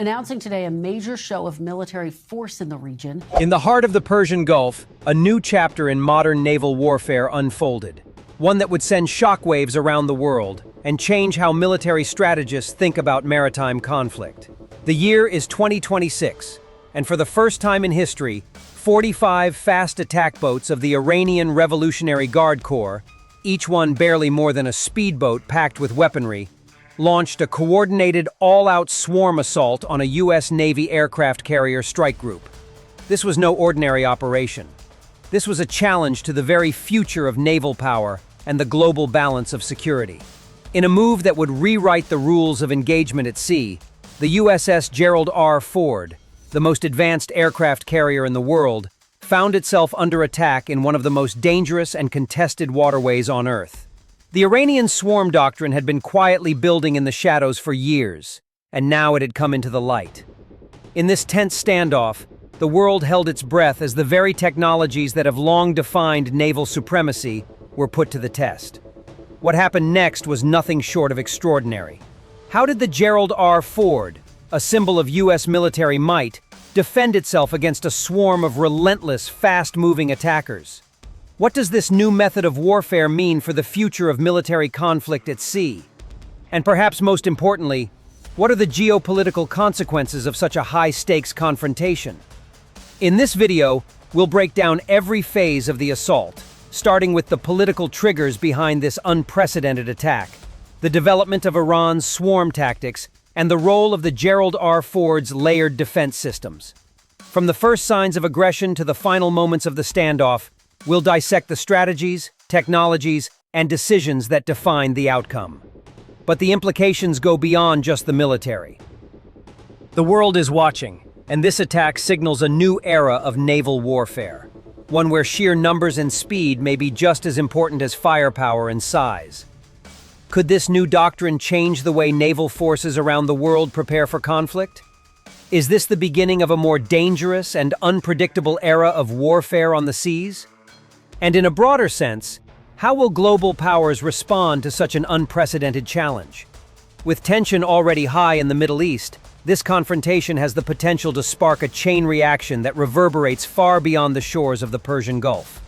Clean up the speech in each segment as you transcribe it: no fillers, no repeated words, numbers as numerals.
announcing today a major show of military force in the region. In the heart of the Persian Gulf, a new chapter in modern naval warfare unfolded. One that would send shockwaves around the world and change how military strategists think about maritime conflict. The year is 2026, and for the first time in history, 45 fast attack boats of the Iranian Revolutionary Guard Corps, each one barely more than a speedboat packed with weaponry, launched a coordinated, all-out swarm assault on a U.S. Navy aircraft carrier strike group. This was no ordinary operation. This was a challenge to the very future of naval power and the global balance of security. In a move that would rewrite the rules of engagement at sea, the USS Gerald R. Ford, the most advanced aircraft carrier in the world, found itself under attack in one of the most dangerous and contested waterways on Earth. The Iranian swarm doctrine had been quietly building in the shadows for years, and now it had come into the light. In this tense standoff, the world held its breath as the very technologies that have long defined naval supremacy were put to the test. What happened next was nothing short of extraordinary. How did the Gerald R. Ford, a symbol of U.S. military might, defend itself against a swarm of relentless, fast-moving attackers? What does this new method of warfare mean for the future of military conflict at sea? And perhaps most importantly, what are the geopolitical consequences of such a high-stakes confrontation? In this video, we'll break down every phase of the assault, starting with the political triggers behind this unprecedented attack, the development of Iran's swarm tactics, and the role of the Gerald R. Ford's layered defense systems. From the first signs of aggression to the final moments of the standoff, we'll dissect the strategies, technologies, and decisions that define the outcome. But the implications go beyond just the military. The world is watching, and this attack signals a new era of naval warfare, one where sheer numbers and speed may be just as important as firepower and size. Could this new doctrine change the way naval forces around the world prepare for conflict? Is this the beginning of a more dangerous and unpredictable era of warfare on the seas? And in a broader sense, how will global powers respond to such an unprecedented challenge? With tension already high in the Middle East, this confrontation has the potential to spark a chain reaction that reverberates far beyond the shores of the Persian Gulf.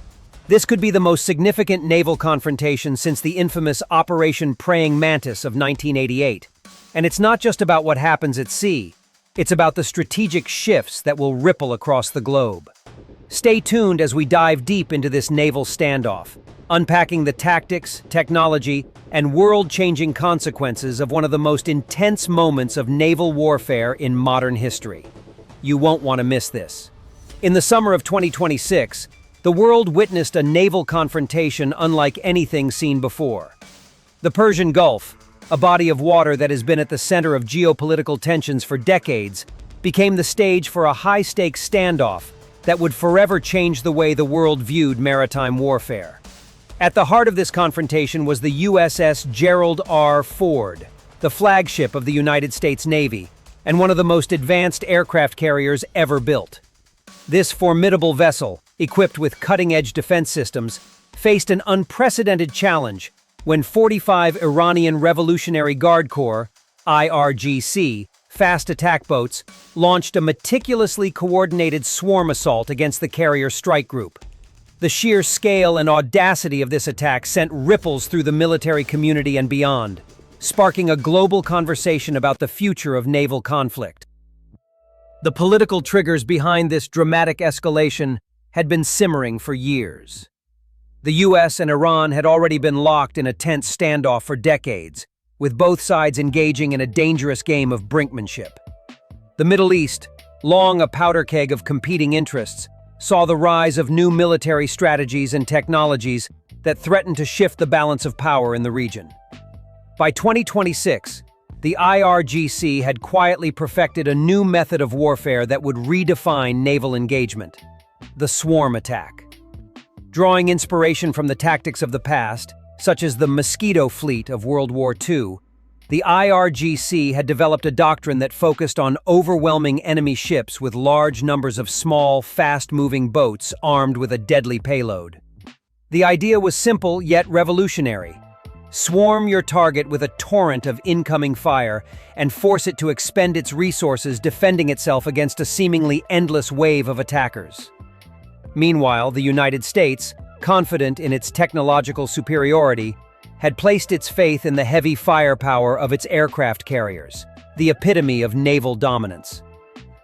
This could be the most significant naval confrontation since the infamous Operation Praying Mantis of 1988. And it's not just about what happens at sea, it's about the strategic shifts that will ripple across the globe. Stay tuned as we dive deep into this naval standoff, unpacking the tactics, technology, and world-changing consequences of one of the most intense moments of naval warfare in modern history. You won't want to miss this. In the summer of 2026, the world witnessed a naval confrontation unlike anything seen before. The Persian Gulf, a body of water that has been at the center of geopolitical tensions for decades, became the stage for a high-stakes standoff that would forever change the way the world viewed maritime warfare. At the heart of this confrontation was the USS Gerald R. Ford, the flagship of the United States Navy, and one of the most advanced aircraft carriers ever built. This formidable vessel, equipped with cutting-edge defense systems, faced an unprecedented challenge when 45 Iranian Revolutionary Guard Corps, IRGC, fast attack boats launched a meticulously coordinated swarm assault against the carrier strike group. The sheer scale and audacity of this attack sent ripples through the military community and beyond, sparking a global conversation about the future of naval conflict. The political triggers behind this dramatic escalation had been simmering for years. The US and Iran had already been locked in a tense standoff for decades, with both sides engaging in a dangerous game of brinkmanship. The Middle East, long a powder keg of competing interests, saw the rise of new military strategies and technologies that threatened to shift the balance of power in the region. By 2026, the IRGC had quietly perfected a new method of warfare that would redefine naval engagement: the swarm attack. Drawing inspiration from the tactics of the past, such as the Mosquito Fleet of World War II, the IRGC had developed a doctrine that focused on overwhelming enemy ships with large numbers of small, fast-moving boats armed with a deadly payload. The idea was simple yet revolutionary: Swarm your target with a torrent of incoming fire and force it to expend its resources defending itself against a seemingly endless wave of attackers. Meanwhile, the United States, confident in its technological superiority, had placed its faith in the heavy firepower of its aircraft carriers, the epitome of naval dominance.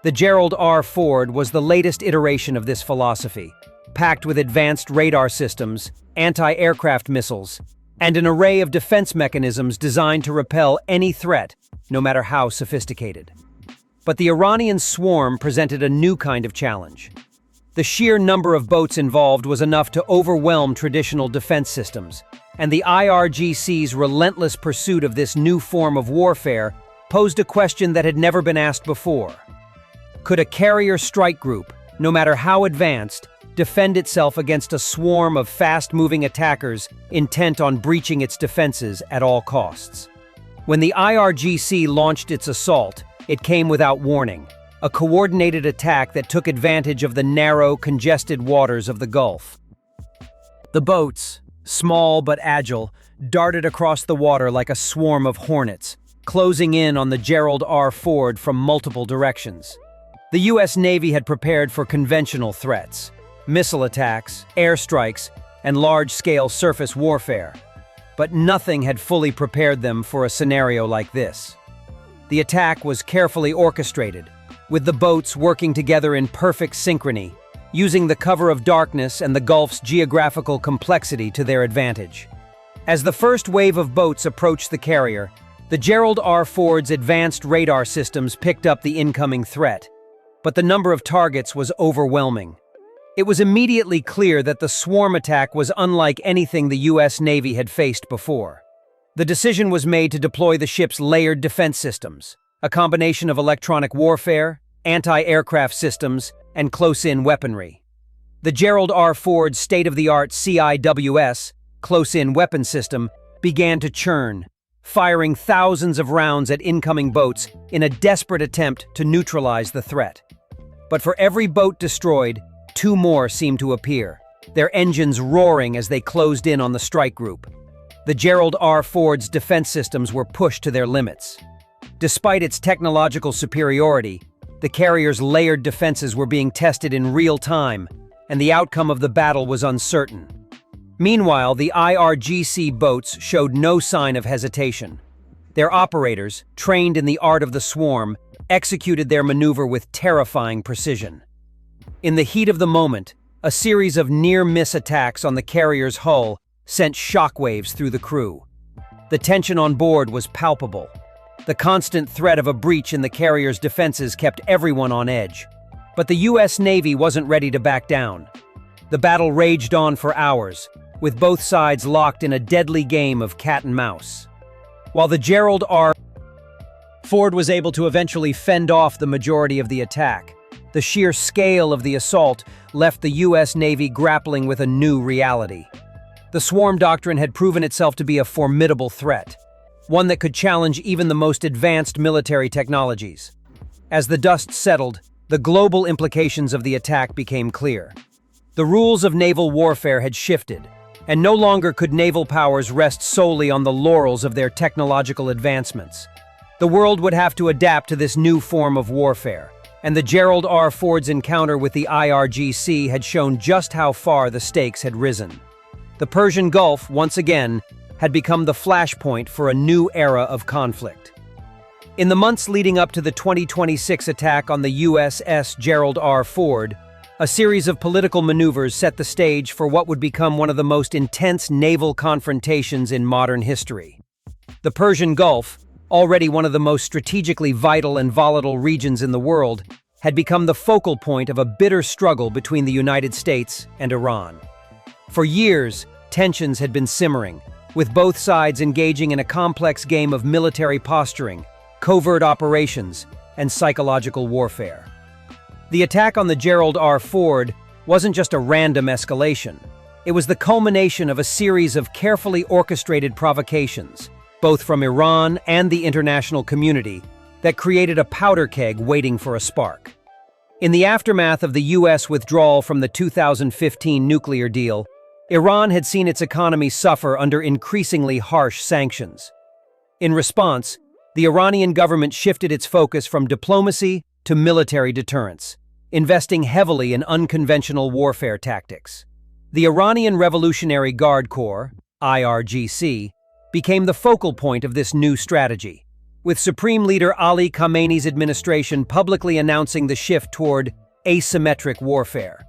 The Gerald R. Ford was the latest iteration of this philosophy, packed with advanced radar systems, anti-aircraft missiles, and an array of defense mechanisms designed to repel any threat, no matter how sophisticated. But the Iranian swarm presented a new kind of challenge. The sheer number of boats involved was enough to overwhelm traditional defense systems, and the IRGC's relentless pursuit of this new form of warfare posed a question that had never been asked before. Could a carrier strike group, no matter how advanced, defend itself against a swarm of fast-moving attackers intent on breaching its defenses at all costs? When the IRGC launched its assault, it came without warning, a coordinated attack that took advantage of the narrow, congested waters of the Gulf. The boats, small but agile, darted across the water like a swarm of hornets, closing in on the Gerald R. Ford from multiple directions. The U.S. Navy had prepared for conventional threats, missile attacks, airstrikes, and large-scale surface warfare. But nothing had fully prepared them for a scenario like this. The attack was carefully orchestrated, with the boats working together in perfect synchrony, using the cover of darkness and the Gulf's geographical complexity to their advantage. As the first wave of boats approached the carrier, the Gerald R. Ford's advanced radar systems picked up the incoming threat, but the number of targets was overwhelming. It was immediately clear that the swarm attack was unlike anything the U.S. Navy had faced before. The decision was made to deploy the ship's layered defense systems, a combination of electronic warfare, anti-aircraft systems, and close-in weaponry. The Gerald R. Ford's state-of-the-art CIWS, close-in weapon system, began to churn, firing thousands of rounds at incoming boats in a desperate attempt to neutralize the threat. But for every boat destroyed, two more seemed to appear, their engines roaring as they closed in on the strike group. The Gerald R. Ford's defense systems were pushed to their limits. Despite its technological superiority, the carrier's layered defenses were being tested in real time, and the outcome of the battle was uncertain. Meanwhile, the IRGC boats showed no sign of hesitation. Their operators, trained in the art of the swarm, executed their maneuver with terrifying precision. In the heat of the moment, a series of near-miss attacks on the carrier's hull sent shockwaves through the crew. The tension on board was palpable. The constant threat of a breach in the carrier's defenses kept everyone on edge. But the U.S. Navy wasn't ready to back down. The battle raged on for hours, with both sides locked in a deadly game of cat and mouse. While the Gerald R. Ford was able to eventually fend off the majority of the attack, the sheer scale of the assault left the U.S. Navy grappling with a new reality. The swarm doctrine had proven itself to be a formidable threat, one that could challenge even the most advanced military technologies. As the dust settled, the global implications of the attack became clear. The rules of naval warfare had shifted, and no longer could naval powers rest solely on the laurels of their technological advancements. The world would have to adapt to this new form of warfare, and the Gerald R. Ford's encounter with the IRGC had shown just how far the stakes had risen. The Persian Gulf, once again, had become the flashpoint for a new era of conflict. In the months leading up to the 2026 attack on the USS Gerald R. Ford, a series of political maneuvers set the stage for what would become one of the most intense naval confrontations in modern history. The Persian Gulf, already one of the most strategically vital and volatile regions in the world, had become the focal point of a bitter struggle between the United States and Iran. For years, tensions had been simmering, with both sides engaging in a complex game of military posturing, covert operations, and psychological warfare. The attack on the Gerald R. Ford wasn't just a random escalation. It was the culmination of a series of carefully orchestrated provocations, both from Iran and the international community, that created a powder keg waiting for a spark. In the aftermath of the U.S. withdrawal from the 2015 nuclear deal, Iran had seen its economy suffer under increasingly harsh sanctions. In response, the Iranian government shifted its focus from diplomacy to military deterrence, investing heavily in unconventional warfare tactics. The Iranian Revolutionary Guard Corps, IRGC, became the focal point of this new strategy, with Supreme Leader Ali Khamenei's administration publicly announcing the shift toward asymmetric warfare.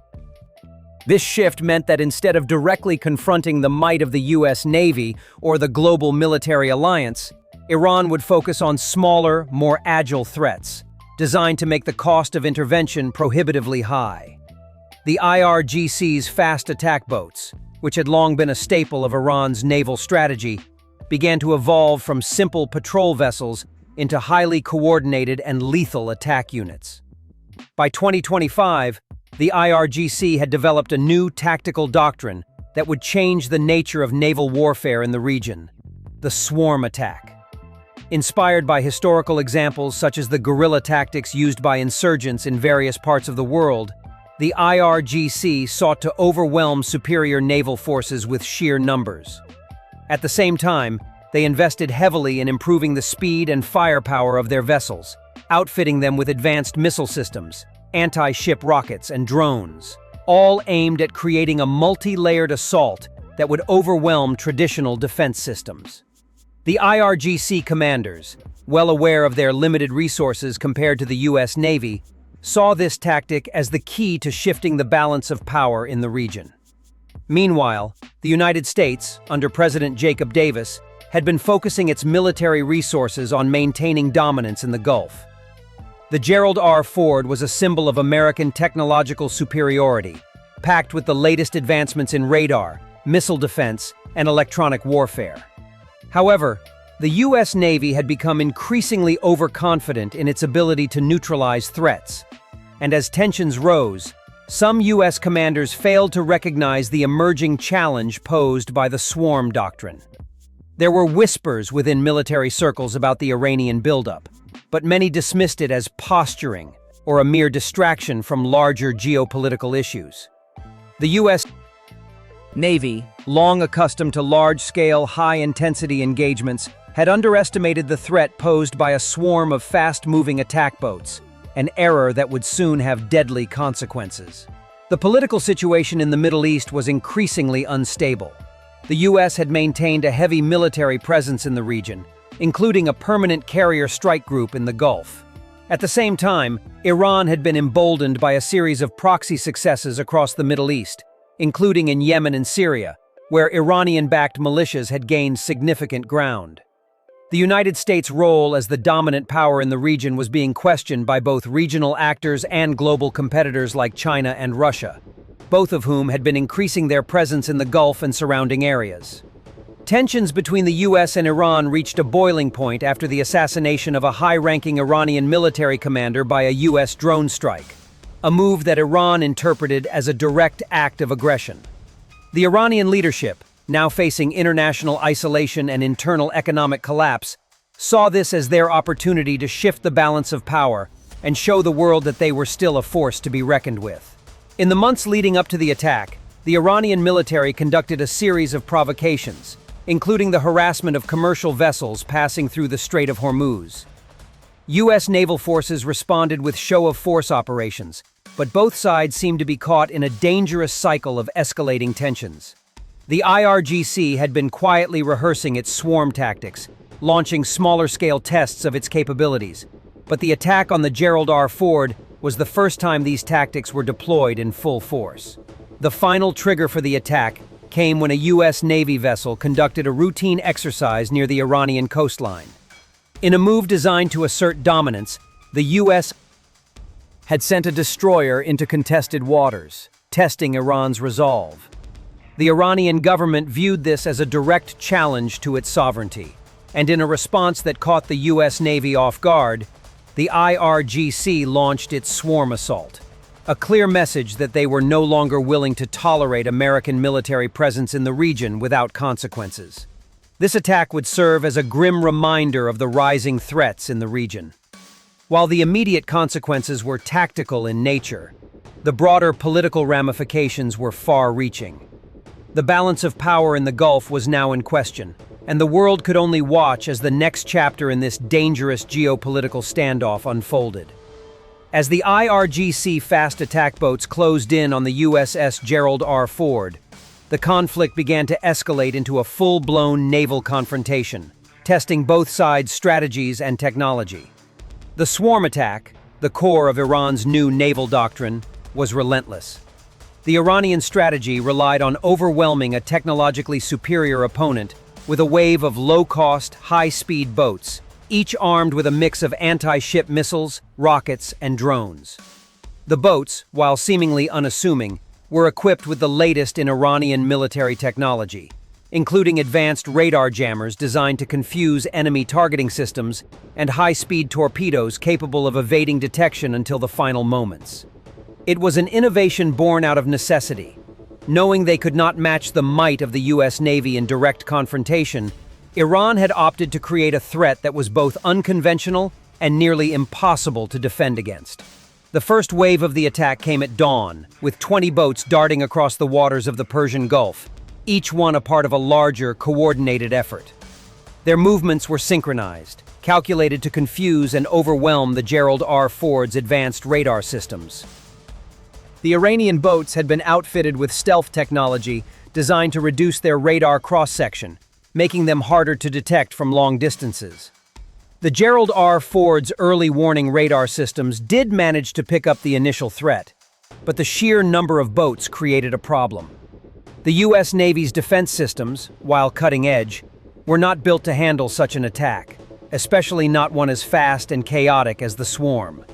This shift meant that instead of directly confronting the might of the U.S. Navy or the global military alliance, Iran would focus on smaller, more agile threats, designed to make the cost of intervention prohibitively high. The IRGC's fast attack boats, which had long been a staple of Iran's naval strategy, began to evolve from simple patrol vessels into highly coordinated and lethal attack units. By 2025, the IRGC had developed a new tactical doctrine that would change the nature of naval warfare in the region: the swarm attack. Inspired by historical examples such as the guerrilla tactics used by insurgents in various parts of the world, the IRGC sought to overwhelm superior naval forces with sheer numbers. At the same time, they invested heavily in improving the speed and firepower of their vessels, outfitting them with advanced missile systems, anti-ship rockets, and drones, all aimed at creating a multi-layered assault that would overwhelm traditional defense systems. The IRGC commanders, well aware of their limited resources compared to the U.S. Navy, saw this tactic as the key to shifting the balance of power in the region. Meanwhile, the United States, under President Jacob Davis, had been focusing its military resources on maintaining dominance in the Gulf. The Gerald R. Ford was a symbol of American technological superiority, packed with the latest advancements in radar, missile defense, and electronic warfare. However, the U.S. Navy had become increasingly overconfident in its ability to neutralize threats, and as tensions rose, some U.S. commanders failed to recognize the emerging challenge posed by the swarm doctrine. There were whispers within military circles about the Iranian buildup, but many dismissed it as posturing or a mere distraction from larger geopolitical issues. The U.S. Navy, long accustomed to large-scale, high-intensity engagements, had underestimated the threat posed by a swarm of fast-moving attack boats, an error that would soon have deadly consequences. The political situation in the Middle East was increasingly unstable. The U.S. had maintained a heavy military presence in the region, including a permanent carrier strike group in the Gulf. At the same time, Iran had been emboldened by a series of proxy successes across the Middle East, including in Yemen and Syria, where Iranian-backed militias had gained significant ground. The United States' role as the dominant power in the region was being questioned by both regional actors and global competitors like China and Russia, both of whom had been increasing their presence in the Gulf and surrounding areas. Tensions between the U.S. and Iran reached a boiling point after the assassination of a high-ranking Iranian military commander by a U.S. drone strike, a move that Iran interpreted as a direct act of aggression. The Iranian leadership, now facing international isolation and internal economic collapse, saw this as their opportunity to shift the balance of power and show the world that they were still a force to be reckoned with. In the months leading up to the attack, the Iranian military conducted a series of provocations, including the harassment of commercial vessels passing through the Strait of Hormuz. U.S. naval forces responded with show-of-force operations, but both sides seemed to be caught in a dangerous cycle of escalating tensions. The IRGC had been quietly rehearsing its swarm tactics, launching smaller-scale tests of its capabilities, but the attack on the Gerald R. Ford was the first time these tactics were deployed in full force. The final trigger for the attack came when a U.S. Navy vessel conducted a routine exercise near the Iranian coastline. In a move designed to assert dominance, the U.S. had sent a destroyer into contested waters, testing Iran's resolve. The Iranian government viewed this as a direct challenge to its sovereignty, and in a response that caught the U.S. Navy off guard, the IRGC launched its swarm assault, a clear message that they were no longer willing to tolerate American military presence in the region without consequences. This attack would serve as a grim reminder of the rising threats in the region. While the immediate consequences were tactical in nature, the broader political ramifications were far-reaching. The balance of power in the Gulf was now in question, and the world could only watch as the next chapter in this dangerous geopolitical standoff unfolded. As the IRGC fast attack boats closed in on the USS Gerald R. the conflict began to escalate into a full-blown naval confrontation, testing both sides' strategies and technology. The swarm attack, the core of Iran's new naval doctrine, was relentless. The Iranian strategy relied on overwhelming a technologically superior opponent with a wave of low-cost, high-speed boats, each armed with a mix of anti-ship missiles, rockets, and drones. The boats, while seemingly unassuming, were equipped with the latest in Iranian military technology, including advanced radar jammers designed to confuse enemy targeting systems and high-speed torpedoes capable of evading detection until the final moments. It was an innovation born out of necessity. Knowing they could not match the might of the U.S. Navy in direct confrontation, Iran had opted to create a threat that was both unconventional and nearly impossible to defend against. The first wave of the attack came at dawn, with 20 boats darting across the waters of the Persian Gulf, each one a part of a larger, coordinated effort. Their movements were synchronized, calculated to confuse and overwhelm the Gerald R. Ford's advanced radar systems. The Iranian boats had been outfitted with stealth technology designed to reduce their radar cross-section, making them harder to detect from long distances. The Gerald R. Ford's early warning radar systems did manage to pick up the initial threat, but the sheer number of boats created a problem. The U.S. Navy's defense systems, while cutting edge, were not built to handle such an attack, especially not one as fast and chaotic as the swarm.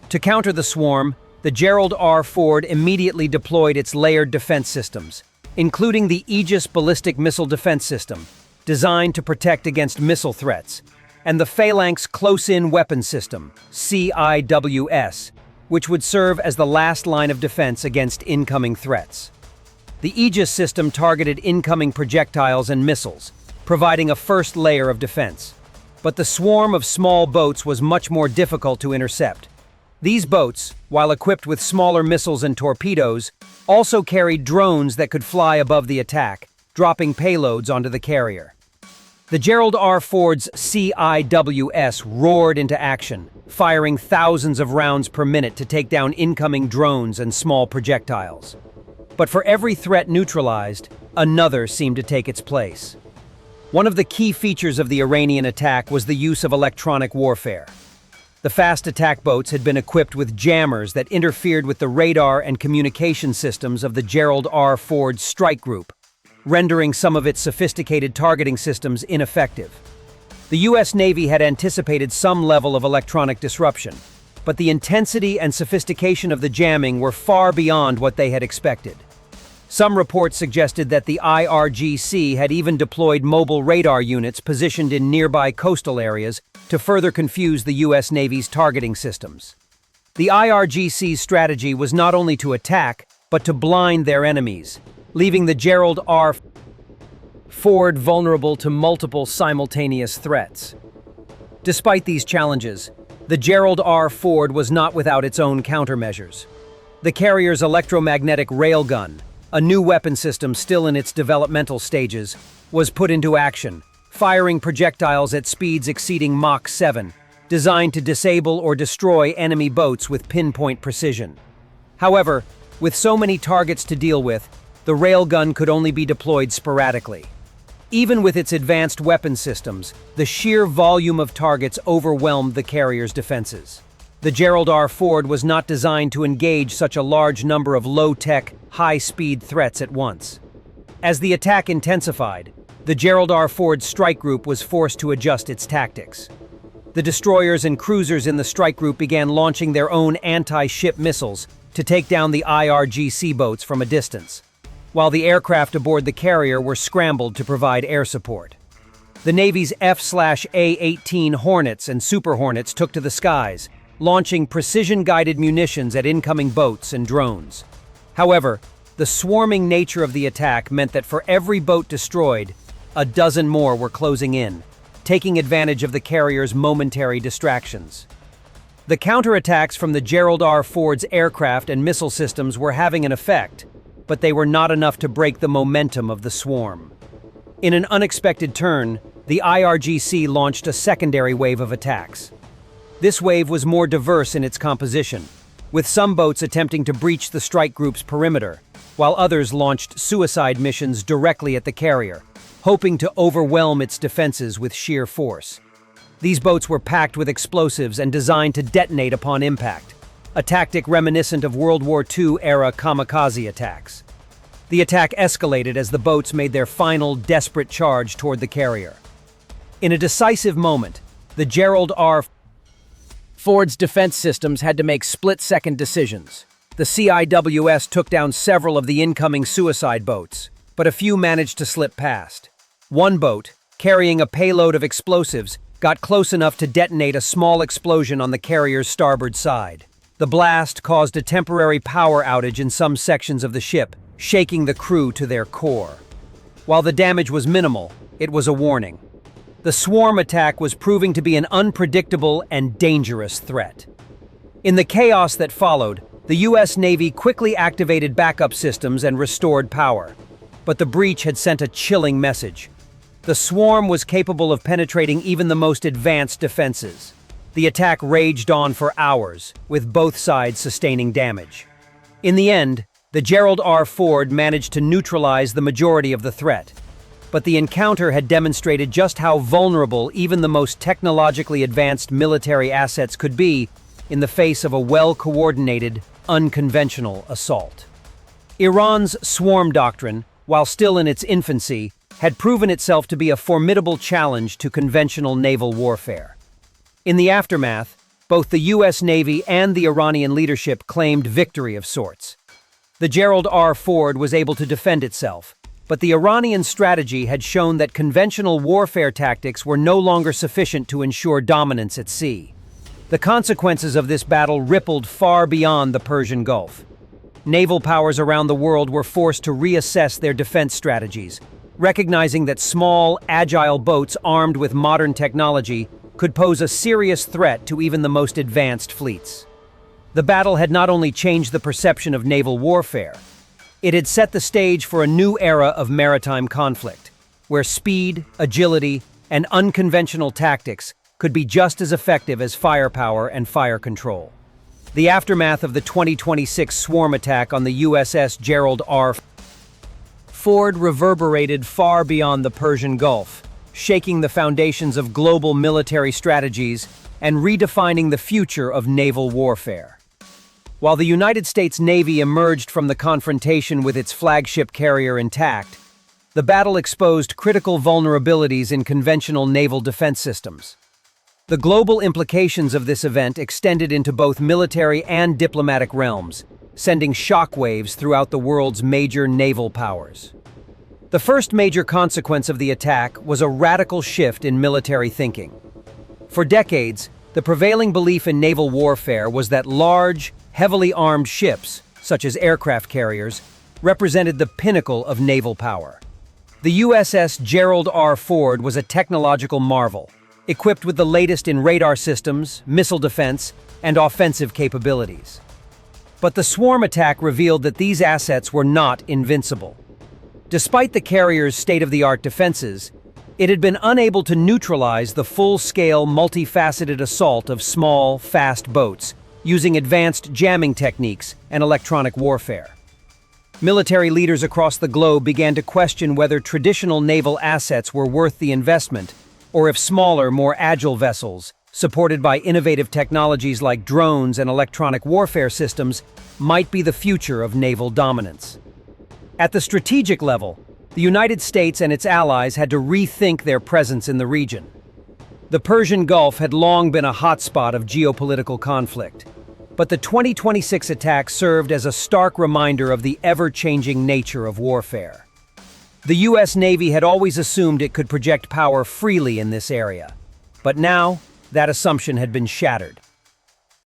To counter the swarm, the Gerald R. Ford immediately deployed its layered defense systems, including the Aegis Ballistic Missile Defense System, designed to protect against missile threats, and the Phalanx Close-In Weapon System, CIWS, which would serve as the last line of defense against incoming threats. The Aegis system targeted incoming projectiles and missiles, providing a first layer of defense. But the swarm of small boats was much more difficult to intercept. These boats, while equipped with smaller missiles and torpedoes, also carried drones that could fly above the attack, dropping payloads onto the carrier. The Gerald R. Ford's CIWS roared into action, firing thousands of rounds per minute to take down incoming drones and small projectiles. But for every threat neutralized, another seemed to take its place. One of the key features of the Iranian attack was the use of electronic warfare. The fast attack boats had been equipped with jammers that interfered with the radar and communication systems of the Gerald R. Ford's strike group, rendering some of its sophisticated targeting systems ineffective. The U.S. Navy had anticipated some level of electronic disruption, but the intensity and sophistication of the jamming were far beyond what they had expected. Some reports suggested that the IRGC had even deployed mobile radar units positioned in nearby coastal areas to further confuse the U.S. Navy's targeting systems. The IRGC's strategy was not only to attack, but to blind their enemies, leaving the Gerald R. Ford vulnerable to multiple simultaneous threats. Despite these challenges, the Gerald R. Ford was not without its own countermeasures. The carrier's electromagnetic railgun, a new weapon system still in its developmental stages, was put into action, firing projectiles at speeds exceeding Mach 7, designed to disable or destroy enemy boats with pinpoint precision. However, with so many targets to deal with, the railgun could only be deployed sporadically. Even with its advanced weapon systems, the sheer volume of targets overwhelmed the carrier's defenses. The Gerald R. Ford was not designed to engage such a large number of low-tech, high-speed threats at once. As the attack intensified, the Gerald R. Ford's strike group was forced to adjust its tactics. The destroyers and cruisers in the strike group began launching their own anti-ship missiles to take down the IRGC boats from a distance, while the aircraft aboard the carrier were scrambled to provide air support. The Navy's F/A-18 Hornets and Super Hornets took to the skies, launching precision-guided munitions at incoming boats and drones. However, the swarming nature of the attack meant that for every boat destroyed, a dozen more were closing in, taking advantage of the carrier's momentary distractions. The counterattacks from the Gerald R. Ford's aircraft and missile systems were having an effect, but they were not enough to break the momentum of the swarm. In an unexpected turn, the IRGC launched a secondary wave of attacks. This wave was more diverse in its composition, with some boats attempting to breach the strike group's perimeter, while others launched suicide missions directly at the carrier, hoping to overwhelm its defenses with sheer force. These boats were packed with explosives and designed to detonate upon impact, a tactic reminiscent of World War II-era kamikaze attacks. The attack escalated as the boats made their final desperate charge toward the carrier. In a decisive moment, the Gerald R. Ford's defense systems had to make split-second decisions. The CIWS took down several of the incoming suicide boats, but a few managed to slip past. One boat, carrying a payload of explosives, got close enough to detonate a small explosion on the carrier's starboard side. The blast caused a temporary power outage in some sections of the ship, shaking the crew to their core. While the damage was minimal, it was a warning. The swarm attack was proving to be an unpredictable and dangerous threat. In the chaos that followed, the U.S. Navy quickly activated backup systems and restored power. But the breach had sent a chilling message. The swarm was capable of penetrating even the most advanced defenses. The attack raged on for hours, with both sides sustaining damage. In the end, the Gerald R. Ford managed to neutralize the majority of the threat. But the encounter had demonstrated just how vulnerable even the most technologically advanced military assets could be in the face of a well-coordinated, unconventional assault. Iran's swarm doctrine, while still in its infancy, had proven itself to be a formidable challenge to conventional naval warfare. In the aftermath, both the U.S. Navy and the Iranian leadership claimed victory of sorts. The Gerald R. Ford was able to defend itself, but the Iranian strategy had shown that conventional warfare tactics were no longer sufficient to ensure dominance at sea. The consequences of this battle rippled far beyond the Persian Gulf. Naval powers around the world were forced to reassess their defense strategies, recognizing that small, agile boats armed with modern technology could pose a serious threat to even the most advanced fleets. The battle had not only changed the perception of naval warfare, it had set the stage for a new era of maritime conflict, where speed, agility, and unconventional tactics could be just as effective as firepower and fire control. The aftermath of the 2026 swarm attack on the USS Gerald R. Ford reverberated far beyond the Persian Gulf, shaking the foundations of global military strategies and redefining the future of naval warfare. While the United States Navy emerged from the confrontation with its flagship carrier intact, the battle exposed critical vulnerabilities in conventional naval defense systems. The global implications of this event extended into both military and diplomatic realms, sending shockwaves throughout the world's major naval powers. The first major consequence of the attack was a radical shift in military thinking. For decades, the prevailing belief in naval warfare was that large, heavily armed ships, such as aircraft carriers, represented the pinnacle of naval power. The USS Gerald R. Ford was a technological marvel, equipped with the latest in radar systems, missile defense, and offensive capabilities. But the swarm attack revealed that these assets were not invincible. Despite the carrier's state-of-the-art defenses, it had been unable to neutralize the full-scale, multifaceted assault of small, fast boats, using advanced jamming techniques and electronic warfare. Military leaders across the globe began to question whether traditional naval assets were worth the investment, or if smaller, more agile vessels, supported by innovative technologies like drones and electronic warfare systems, might be the future of naval dominance. At the strategic level, the United States and its allies had to rethink their presence in the region. The Persian Gulf had long been a hotspot of geopolitical conflict, but the 2026 attack served as a stark reminder of the ever-changing nature of warfare. The U.S. Navy had always assumed it could project power freely in this area, but now that assumption had been shattered.